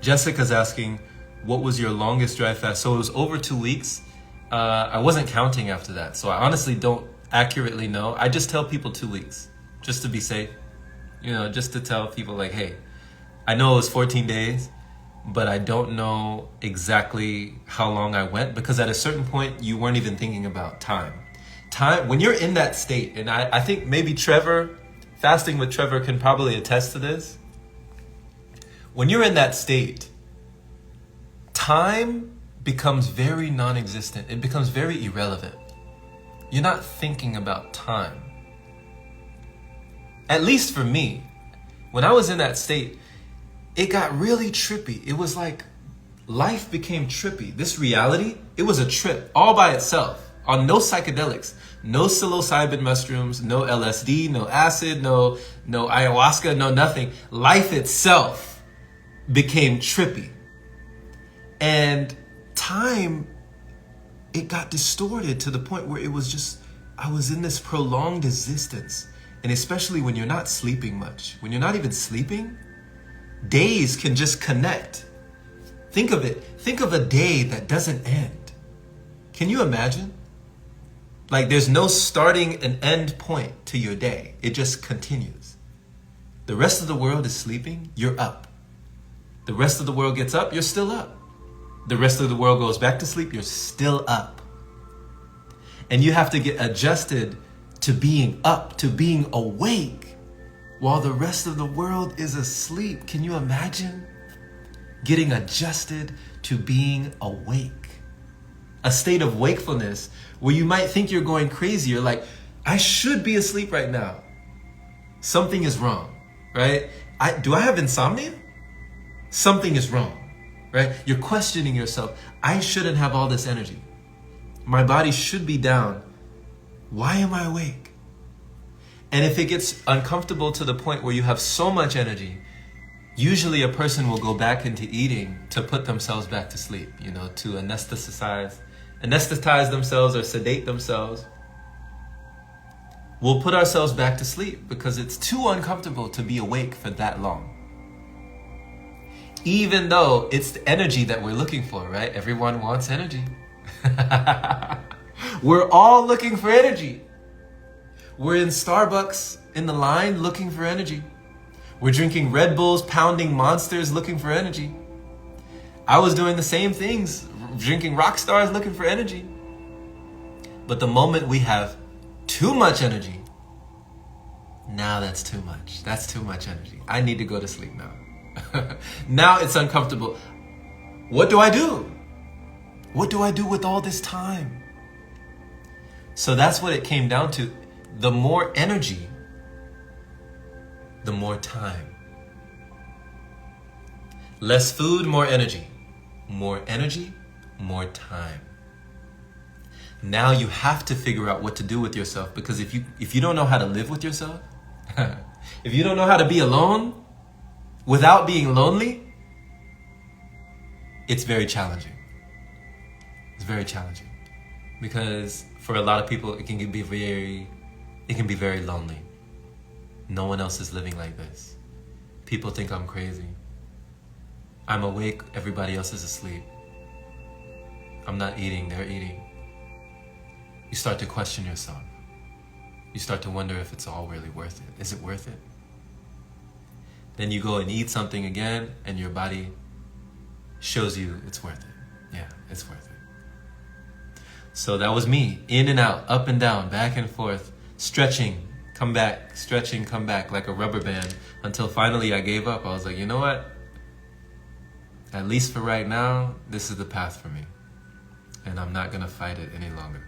Jessica's asking, what was your longest dry fast? So it was over 2 weeks. I wasn't counting after that, so I honestly don't accurately know. I just tell people 2 weeks, just to be safe. You know, just to tell people like, hey, I know it was 14 days, but I don't know exactly how long I went, because at a certain point, you weren't even thinking about time. When you're in that state, and I think maybe Trevor, fasting with Trevor can probably attest to this. When you're in that state, time becomes very non-existent. It becomes very irrelevant. You're not thinking about time. At least for me, when I was in that state, it got really trippy. It was like life became trippy. This reality, it was a trip all by itself, on no psychedelics, no psilocybin mushrooms, no LSD, no acid, no ayahuasca, no nothing. Life itself became trippy. And time, it got distorted to the point where it was just, I was in this prolonged existence. And especially when you're not sleeping much, when you're not even sleeping, days can just connect. Think of it. Think of a day that doesn't end. Can you imagine? Like there's no starting and end point to your day. It just continues. The rest of the world is sleeping, you're up. The rest of the world gets up, you're still up. The rest of the world goes back to sleep, you're still up. And you have to get adjusted to being up, to being awake, while the rest of the world is asleep. Can you imagine getting adjusted to being awake? A state of wakefulness where you might think you're going crazy. You're like, I should be asleep right now. Something is wrong, right? Do I have insomnia? Something is wrong, right? You're questioning yourself. I shouldn't have all this energy. My body should be down. Why am I awake? And if it gets uncomfortable to the point where you have so much energy, usually a person will go back into eating to put themselves back to sleep, you know, to anesthetize themselves or sedate themselves. We'll put ourselves back to sleep because it's too uncomfortable to be awake for that long. Even though it's the energy that we're looking for, right? Everyone wants energy. We're all looking for energy. We're in Starbucks in the line looking for energy. We're drinking Red Bulls, pounding Monsters looking for energy. I was doing the same things, drinking Rockstars looking for energy. But the moment we have too much energy, now that's too much. That's too much energy. I need to go to sleep now. Now it's uncomfortable. What do I do? What do I do with all this time? So that's what it came down to. The more energy, the more time. Less food, more energy. More energy, more time. Now you have to figure out what to do with yourself, because if you don't know how to live with yourself, if you don't know how to be alone without being lonely, it's very challenging. It's very challenging because for a lot of people it can be very lonely. No one else is living like this. People think I'm crazy. I'm awake, everybody else is asleep. I'm not eating, they're eating. You start to question yourself. You start to wonder if it's all really worth it. Is it worth it? Then you go and eat something again and your body shows you it's worth it. Yeah, it's worth it. So that was me, in and out, up and down, back and forth, stretching, come back, stretching, come back like a rubber band, until finally I gave up. I was like, you know what? At least for right now, this is the path for me. And I'm not gonna fight it any longer.